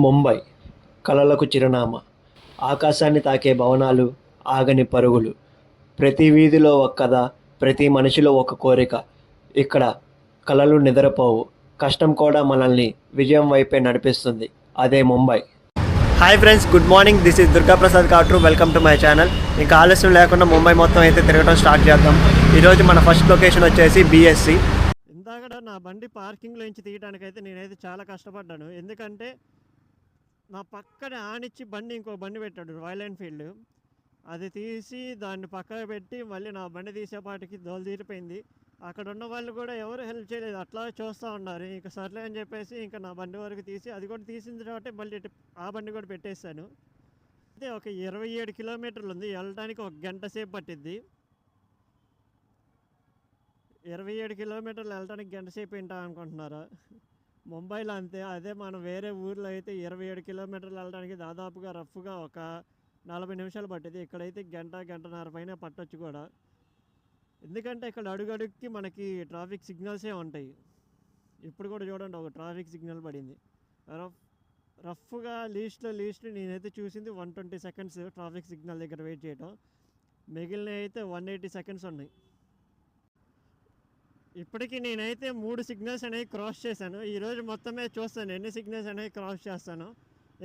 ముంబై కలలకు చిరునామా. ఆకాశాన్ని తాకే భవనాలు, ఆగని పరుగులు. ప్రతి వీధిలో ఒక కథ, ప్రతి మనిషిలో ఒక కోరిక. ఇక్కడ కలలు నిద్రపోవు, కష్టం కూడా మనల్ని విజయం వైపే నడిపిస్తుంది. అదే Mumbai. Hi friends, good morning. This is Durgaprasad Katru. Welcome to my channel. ఇంకా ఆలస్యం లేకుండా ముంబై మొత్తం అయితే తిరగడం స్టార్ట్ చేద్దాం. ఈరోజు మన ఫస్ట్ లొకేషన్ వచ్చేసి BSC. ఇందాక నా బండి పార్కింగ్లో నుంచి తీయడానికైతే నేనైతే చాలా కష్టపడ్డాను. ఎందుకంటే నా పక్కన ఆనిచ్చి బండి ఇంకో బండి పెట్టాడు, రాయల్ ఎన్ఫీల్డ్. అది తీసి దాన్ని పక్కన పెట్టి మళ్ళీ నా బండి తీసేపాటికి దోలు తీరిపోయింది. అక్కడ ఉన్న వాళ్ళు కూడా ఎవరు హెల్ప్ చేయలేదు, అట్లా చూస్తూ ఉన్నారు. ఇంకా సర్లే అని చెప్పేసి ఇంకా నా బండి వరకు తీసి, అది కూడా తీసిన తర్వాత మళ్ళీ ఆ బండి కూడా పెట్టేశాను. అయితే ఒక 27 కిలోమీటర్లు ఉంది, వెళ్ళడానికి 1 గంట సేపు పట్టిద్ది. 27 కిలోమీటర్లు వెళ్ళడానికి గంట సేపు ఏంటా అనుకుంటున్నారా? ముంబైలో అంతే. అదే మనం వేరే ఊర్లో అయితే 27 కిలోమీటర్లు వెళ్ళడానికి దాదాపుగా రఫ్గా ఒక 40 నిమిషాలు పట్టింది. ఇక్కడైతే గంటన్నర పైన పట్టొచ్చు కూడా. ఎందుకంటే ఇక్కడ అడుగడుగుకి మనకి ట్రాఫిక్ సిగ్నల్సే ఉంటాయి. ఇప్పుడు కూడా చూడండి, ఒక ట్రాఫిక్ సిగ్నల్ పడింది. రఫ్గా లీస్ట్ నేనైతే చూసింది 120 సెకండ్స్ ట్రాఫిక్ సిగ్నల్ దగ్గర వెయిట్ చేయటం. మిగిలిన అయితే 180 సెకండ్స్ ఉన్నాయి. ఇప్పటికీ నేనైతే 3 సిగ్నల్స్ అనేవి క్రాస్ చేశాను. ఈరోజు మొత్తమే చూస్తాను ఎన్ని సిగ్నల్స్ అనేవి క్రాస్ చేస్తాను.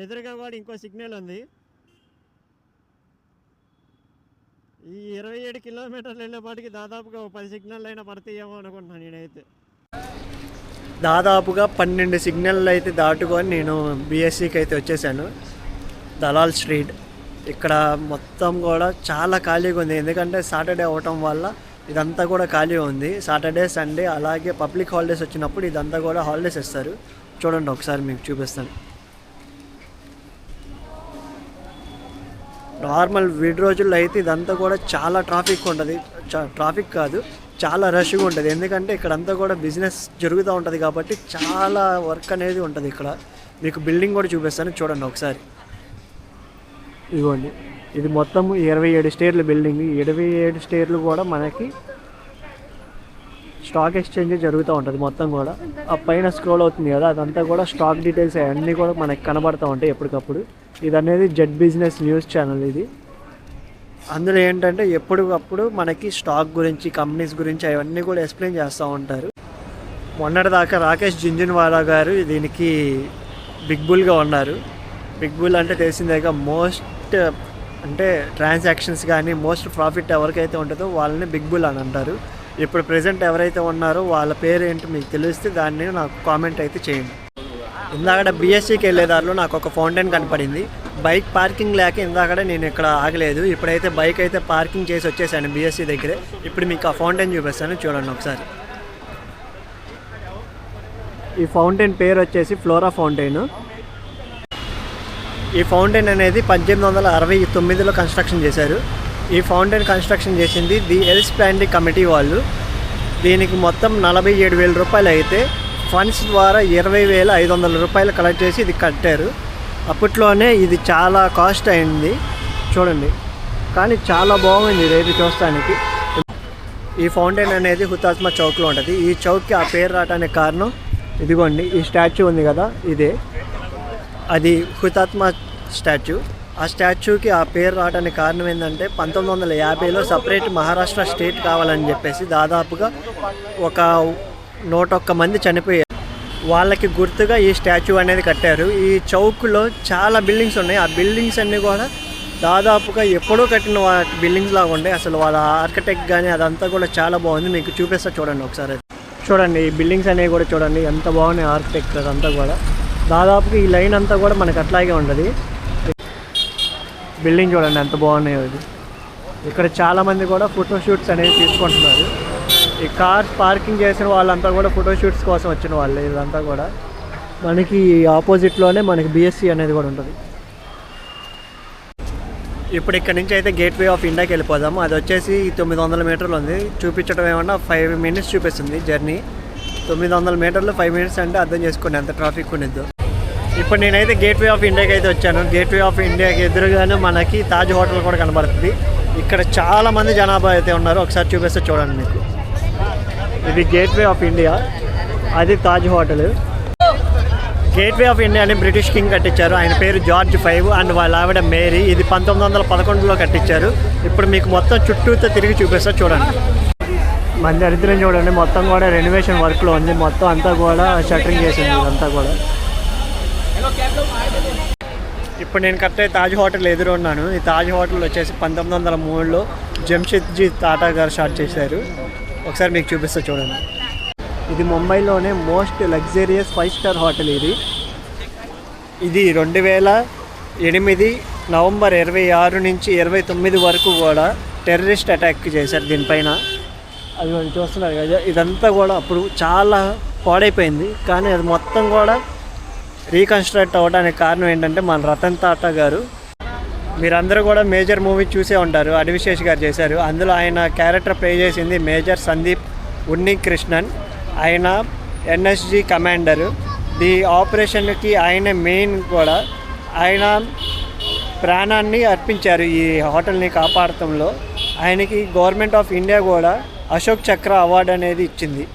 ఎదురుగా కూడా ఇంకో సిగ్నల్ ఉంది. ఈ 27 కిలోమీటర్లు వెళ్ళేపాటికి దాదాపుగా 10 సిగ్నల్ అయినా పడతాయేమో అనుకుంటున్నాను నేనైతే. దాదాపుగా 12 సిగ్నల్ అయితే దాటుకొని నేను BSCకి అయితే వచ్చేసాను. దలాల్ స్ట్రీట్. ఇక్కడ మొత్తం కూడా చాలా ఖాళీగా ఉంది, ఎందుకంటే సాటర్డే అవటం వల్ల ఇదంతా కూడా ఖాళీ ఉంది. సాటర్డే, సండే అలాగే పబ్లిక్ హాలిడేస్ వచ్చినప్పుడు ఇదంతా కూడా హాలిడేస్ ఇస్తారు. చూడండి, ఒకసారి మీకు చూపిస్తాను. నార్మల్ విడి రోజుల్లో అయితే ఇదంతా కూడా చాలా ట్రాఫిక్ ఉంటుంది. ట్రాఫిక్ కాదు, చాలా రష్గా ఉంటుంది. ఎందుకంటే ఇక్కడంతా కూడా బిజినెస్ జరుగుతూ ఉంటుంది కాబట్టి చాలా వర్క్ అనేది ఉంటుంది ఇక్కడ. మీకు బిల్డింగ్ కూడా చూపిస్తాను, చూడండి ఒకసారి. ఇదిగోండి, ఇది మొత్తం 27 స్టేర్ల బిల్డింగ్. 27 స్టేర్లు కూడా మనకి స్టాక్ ఎక్స్చేంజ్ జరుగుతూ ఉంటుంది మొత్తం కూడా. ఆ పైన స్క్రోల్ అవుతుంది కదా, అదంతా కూడా స్టాక్ డీటెయిల్స్ అవన్నీ కూడా మనకి కనబడుతూ ఉంటాయి ఎప్పటికప్పుడు. ఇది అనేది జెడ్ బిజినెస్ న్యూస్ ఛానల్ ఇది. అందులో ఏంటంటే ఎప్పటికప్పుడు మనకి స్టాక్ గురించి, కంపెనీస్ గురించి అవన్నీ కూడా ఎక్స్ప్లెయిన్ చేస్తూ ఉంటారు. మొన్నటిదాకా రాకేష్ జింజన్వాలా గారు దీనికి బిగ్ బుల్గా ఉన్నారు. బిగ్ బుల్ అంటే తెలిసిందేగా, మోస్ట్ అంటే ట్రాన్సాక్షన్స్ కానీ మోస్ట్ ప్రాఫిట్ ఎవరికైతే ఉంటుందో వాళ్ళని బిగ్ బుల్ అని అంటారు. ఇప్పుడు ప్రజెంట్ ఎవరైతే ఉన్నారో వాళ్ళ పేరు ఏంటో మీకు తెలిస్తే దాన్ని నాకు కామెంట్ అయితే చేయండి. ఇందాక BSCకి వెళ్ళేదారిలో నాకు ఒక ఫౌంటైన్ కనపడింది. బైక్ పార్కింగ్ లేక ఇందాక నేను ఇక్కడ ఆగలేదు. ఇప్పుడైతే బైక్ అయితే పార్కింగ్ చేసి వచ్చేసాను BSC దగ్గరే. ఇప్పుడు మీకు ఆ ఫౌంటైన్ చూపిస్తాను, చూడండి ఒకసారి. ఈ ఫౌంటైన్ పేరు వచ్చేసి ఫ్లోరా ఫౌంటైన్. ఈ ఫౌంటైన్ అనేది 1869లో కన్స్ట్రక్షన్ చేశారు. ఈ ఫౌంటైన్ కన్స్ట్రక్షన్ చేసింది ది ఎల్స్ ప్లాంటీ కమిటీ వాళ్ళు. దీనికి మొత్తం 47,000 రూపాయలు అయితే ఫండ్స్ ద్వారా 20,500 రూపాయలు కలెక్ట్ చేసి ఇది కట్టారు. అప్పట్లోనే ఇది చాలా కాస్ట్ అయింది చూడండి, కానీ చాలా బాగుంది ఇదైతే చూస్తానికి. ఈ ఫౌంటైన్ అనేది హుతాత్మా చౌక్లో ఉంటుంది. ఈ చౌక్కి ఆ పేరు రావడానికి కారణం ఇదిగోండి, ఈ స్టాచ్యూ ఉంది కదా, ఇదే అది హుతాత్మా స్టాచ్యూ. ఆ స్టాచ్యూకి ఆ పేరు రావడానికి కారణం ఏంటంటే 1950లో సపరేట్ మహారాష్ట్ర స్టేట్ కావాలని చెప్పేసి దాదాపుగా ఒక 101 మంది చనిపోయారు. వాళ్ళకి గుర్తుగా ఈ స్టాచ్యూ అనేది కట్టారు. ఈ చౌక్లో చాలా బిల్డింగ్స్ ఉన్నాయి. ఆ బిల్డింగ్స్ అన్నీ కూడా దాదాపుగా ఎప్పుడూ కట్టిన బిల్డింగ్స్ లాగా ఉండే. అసలు వాళ్ళ ఆర్కిటెక్ట్ కానీ అదంతా కూడా చాలా బాగుంది. మీకు చూపిస్తా చూడండి ఒకసారి. చూడండి, ఈ బిల్డింగ్స్ అనేవి కూడా చూడండి ఎంత బాగున్నాయి. ఆర్కిటెక్ట్ అదంతా కూడా దాదాపుగా ఈ లైన్ అంతా కూడా మనకు అట్లాగే ఉంటుంది. బిల్డింగ్ చూడండి ఎంత బాగున్నాయో ఇది. ఇక్కడ చాలామంది కూడా ఫోటోషూట్స్ అనేవి తీసుకుంటున్నారు. ఈ కార్స్ పార్కింగ్ చేసిన వాళ్ళంతా కూడా ఫోటోషూట్స్ కోసం వచ్చిన వాళ్ళు. ఇదంతా కూడా మనకి ఆపోజిట్లోనే మనకి BSC అనేది కూడా ఉంటుంది. ఇప్పుడు ఇక్కడ నుంచి అయితే గేట్వే ఆఫ్ ఇండియాకి వెళ్ళిపోదాము. అది వచ్చేసి 900 మీటర్లు ఉంది. చూపించడం ఏమన్నా 5 మినిట్స్ చూపిస్తుంది జర్నీ. 900 మీటర్లు 5 మినిట్స్ అంటే అర్థం చేసుకోండి ఎంత ట్రాఫిక్ ఉన్నదో. ఇప్పుడు నేనైతే గేట్వే ఆఫ్ ఇండియాకి అయితే వచ్చాను. గేట్వే ఆఫ్ ఇండియాకి ఎదురుగానే మనకి తాజ్ హోటల్ కూడా కనబడుతుంది. ఇక్కడ చాలామంది జనాభా అయితే ఉన్నారు. ఒకసారి చూపిస్తే చూడండి మీకు. ఇది గేట్వే ఆఫ్ ఇండియా, అది Taj hotel. Gateway of India అని బ్రిటిష్ కింగ్ కట్టించారు. ఆయన పేరు జార్జ్ 5 అండ్ వాళ్ళ ఆవిడ మేరీ. ఇది 1911లో కట్టించారు. ఇప్పుడు మీకు మొత్తం చుట్టూతో తిరిగి చూపిస్తా చూడండి. మన దరిద్రం చూడండి, మొత్తం కూడా రెనోవేషన్ వర్క్లో ఉంది. మొత్తం అంతా కూడా షట్టరింగ్ చేసింది ఇదంతా కూడా. ఇప్పుడు నేను కరెక్ట్ తాజ్ హోటల్ ఎదురు ఉన్నాను. ఈ తాజ్ హోటల్ వచ్చేసి 1903లో జంషెద్జీ టాటా గారు స్టార్ట్ చేశారు. ఒకసారి మీకు చూపిస్తా చూడండి. ఇది ముంబైలోనే మోస్ట్ లగ్జరియస్ 5 స్టార్ హోటల్. ఇది 2008 నవంబర్ 26 నుంచి 29 వరకు కూడా టెర్రరిస్ట్ అటాక్ చేశారు దీనిపైన. అది మనం చూస్తున్నారు కదా, ఇదంతా కూడా అప్పుడు చాలా పాడైపోయింది. కానీ అది మొత్తం కూడా రీకన్స్ట్రక్ట్ అవ్వడానికి కారణం ఏంటంటే మన రతన్ టాటా గారు. మీరందరూ కూడా మేజర్ మూవీ చూసే ఉంటారు, అడివిశేష్ గారు చేశారు. అందులో ఆయన క్యారెక్టర్ ప్లే చేసింది మేజర్ సందీప్ ఉన్నికృష్ణన్. ఆయన ఎన్ఎస్జీ కమాండరు. ఈ ఆపరేషన్కి ఆయన మెయిన్ కూడా. ఆయన ప్రాణాన్ని అర్పించారు ఈ హోటల్ని కాపాడటంలో. ఆయనకి గవర్నమెంట్ ఆఫ్ ఇండియా కూడా అశోక్ చక్ర అవార్డు అనేది ఇచ్చింది.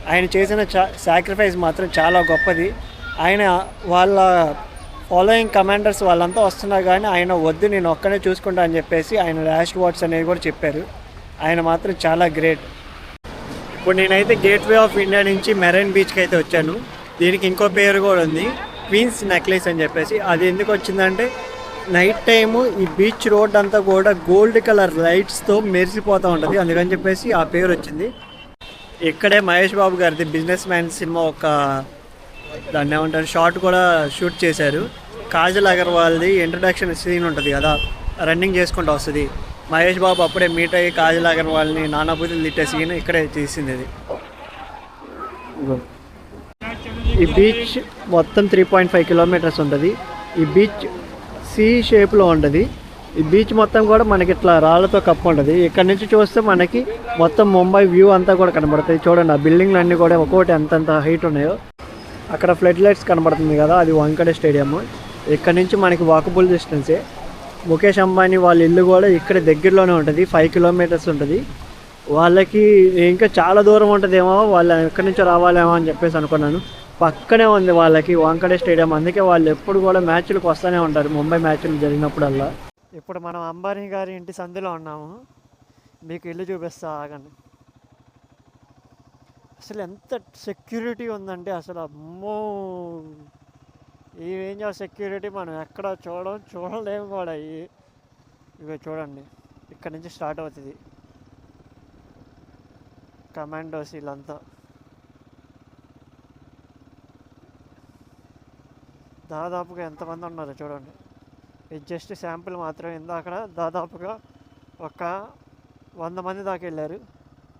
ఆయన చేసిన సాక్రిఫైస్ మాత్రం చాలా గొప్పది. ఆయన వాళ్ళ ఫాలోయింగ్ కమాండర్స్ వాళ్ళంతా వస్తున్నారు కానీ ఆయన వద్దు, నేను ఒక్కనే చూసుకుంటా అని చెప్పేసి ఆయన లాస్ట్ వర్డ్స్ అనేవి కూడా చెప్పారు. ఆయన మాత్రం చాలా గ్రేట్. ఇప్పుడు నేనైతే గేట్వే ఆఫ్ ఇండియా నుంచి మెరైన్ బీచ్కి అయితే వచ్చాను. దీనికి ఇంకో పేరు కూడా ఉంది, క్వీన్స్ నెక్లెస్ అని చెప్పేసి. అది ఎందుకు వచ్చిందంటే నైట్ టైము ఈ బీచ్ రోడ్ అంతా కూడా గోల్డ్ కలర్ లైట్స్తో మెరిసిపోతూ ఉంటుంది, అందుకని చెప్పేసి ఆ పేరు వచ్చింది. ఇక్కడే మహేష్ బాబు గారిది బిజినెస్ మ్యాన్ సినిమా ఒక దాన్ని ఏమంటారు షార్ట్ కూడా షూట్ చేశారు. కాజల్ అగర్వాల్ది ఇంట్రడక్షన్ సీన్ ఉంటుంది కదా, రన్నింగ్ చేసుకుంటూ వస్తుంది. మహేష్ బాబు అప్పుడే మీట్ అయ్యి కాజల్ అగర్వాల్ని నానా బూతులు తిట్టే సీన్ ఇక్కడే తీసింది. అది ఈ బీచ్ మొత్తం 3.5 కిలోమీటర్స్ ఉంటుంది. ఈ బీచ్ సీ షేప్లో ఉంటుంది. ఈ బీచ్ మొత్తం కూడా మనకి ఇట్లా రాళ్ళతో కప్పు ఉంటుంది. ఇక్కడ నుంచి చూస్తే మనకి మొత్తం ముంబై వ్యూ అంతా కూడా కనబడుతుంది. చూడండి, ఆ బిల్డింగ్లు అన్నీ కూడా ఒక్కొక్కటి ఎంతంత హైట్ ఉన్నాయో. అక్కడ ఫ్లడ్ లైట్స్ కనబడుతుంది కదా, అది వాంకడే స్టేడియం. ఇక్కడ నుంచి మనకి వాకబుల్ డిస్టెన్సే. ముఖేష్ అంబానీ వాళ్ళ ఇల్లు కూడా ఇక్కడ దగ్గరలోనే ఉంటుంది, 5 కిలోమీటర్స్ ఉంటుంది. వాళ్ళకి ఇంకా చాలా దూరం ఉంటుందేమో, వాళ్ళు ఎక్కడి నుంచో రావాలేమో అని చెప్పేసి అనుకున్నాను. పక్కనే ఉంది వాళ్ళకి వాంకడే స్టేడియం. అందుకే వాళ్ళు ఎప్పుడు కూడా మ్యాచ్లకు వస్తూనే ఉంటారు, ముంబై మ్యాచ్లు జరిగినప్పుడల్లా. ఇప్పుడు మనం అంబానీ గారి ఇంటి సందులో ఉన్నాము. మీకు ఇల్లు చూపిస్తా ఆగండి. అసలు ఎంత సెక్యూరిటీ ఉందంటే అసలు అమ్మో, ఈ రేంజ్ ఆఫ్ సెక్యూరిటీ మనం ఎక్కడ చూడలేము కూడా. ఇవి చూడండి, ఇక్కడ నుంచి స్టార్ట్ అవుతుంది కమాండోస్ వీళ్ళంతా. దాదాపుగా ఎంతమంది ఉన్నారో చూడండి. ఇది జస్ట్ శాంపుల్ మాత్రమే. అక్కడ దాదాపుగా ఒక 100 మంది దాకా వెళ్ళారు.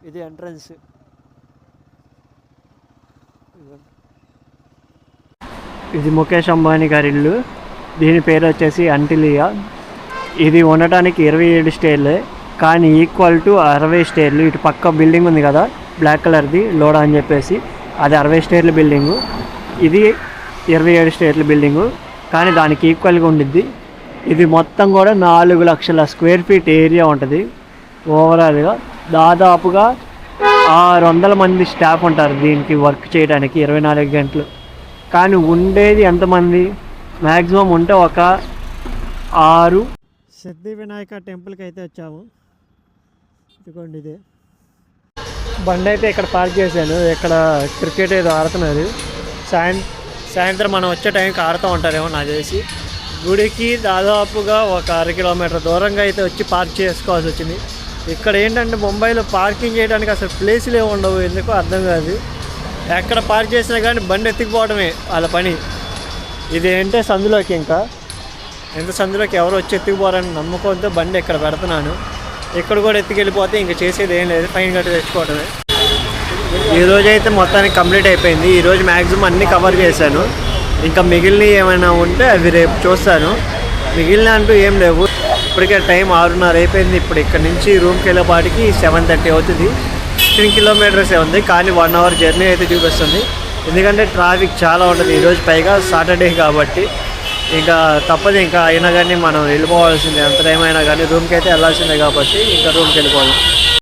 ఇది ఎంట్రన్స్. ఇది ముఖేష్ అంబానీ గారి ఇల్లు. దీని పేరు వచ్చేసి అంటిలియా. ఇది ఉండటానికి 27 స్టేర్లే, కానీ ఈక్వల్ టు 60 స్టేర్లు. ఇటు పక్క బిల్డింగ్ ఉంది కదా బ్లాక్ కలర్ది, లోడా అని చెప్పేసి, అది 60 స్టేర్ల బిల్డింగు. ఇది 27 స్టేర్ల బిల్డింగు, కానీ దానికి ఈక్వల్గా ఉండిద్ది. ఇది మొత్తం కూడా 4 లక్షల స్క్వేర్ ఫీట్ ఏరియా ఉంటుంది ఓవరాల్గా. దాదాపుగా 600 మంది స్టాఫ్ ఉంటారు దీనికి వర్క్ చేయడానికి 24 గంటలు. కానీ ఉండేది ఎంతమంది? మ్యాక్సిమం ఉంటే ఒక 6. సిద్ధి వినాయక టెంపుల్కి అయితే వచ్చాము. ఇదిగోండి, ఇదే బండి అయితే ఇక్కడ పార్క్ చేశాను. ఇక్కడ క్రికెట్ ఏదో ఆడుతున్నారు. సాయంత్రం మనం వచ్చే టైంకి ఆడుతూ ఉంటారేమో నాకు తెలిసి. గుడికి దాదాపుగా ఒక 1/2 కిలోమీటర్ దూరంగా అయితే వచ్చి పార్క్ చేసుకోవాల్సి వచ్చింది. ఇక్కడ ఏంటంటే ముంబైలో పార్కింగ్ చేయడానికి అసలు ప్లేసులు ఏమి ఉండవు, ఎందుకో అర్థం కాదు. ఎక్కడ పార్క్ చేసినా కానీ బండి ఎత్తుకుపోవడమే వాళ్ళ పని. ఇది ఏంటంటే సందులోకి, ఇంకా ఎంత సందులోకి ఎవరు వచ్చి ఎత్తుకుపోరని నమ్మకంతో బండి ఇక్కడ పెడుతున్నాను. ఇక్కడ కూడా ఎత్తుకెళ్ళిపోతే ఇంకా చేసేది ఏం లేదు, ఫైన్ కట్టి తెచ్చుకోవడమే. ఈరోజు అయితే మొత్తానికి కంప్లీట్ అయిపోయింది. ఈరోజు మ్యాక్సిమం అన్నీ కవర్ చేశాను. ఇంకా మిగిలినవి ఏమైనా ఉంటే అవి రేపు చూస్తాను. మిగిలిన అంటూ ఏం లేవు. ఇప్పటికే టైం 6:30 అయిపోయింది. ఇప్పుడు ఇక్కడ నుంచి రూమ్కి వెళ్ళేపాటికి 7:30 అవుతుంది. 15 కిలోమీటర్సే ఉంది, కానీ 1 అవర్ జర్నీ అయితే చూపిస్తుంది. ఎందుకంటే ట్రాఫిక్ చాలా ఉంటుంది ఈరోజు, పైగా సాటర్డే కాబట్టి. ఇంకా తప్పదు, ఇంకా అయినా కానీ మనం వెళ్ళిపోవాల్సిందే. ఎంత టైం అయినా కానీ రూమ్కి అయితే వెళ్ళాల్సిందే కాబట్టి ఇంకా రూమ్కి వెళ్ళిపోవాలి.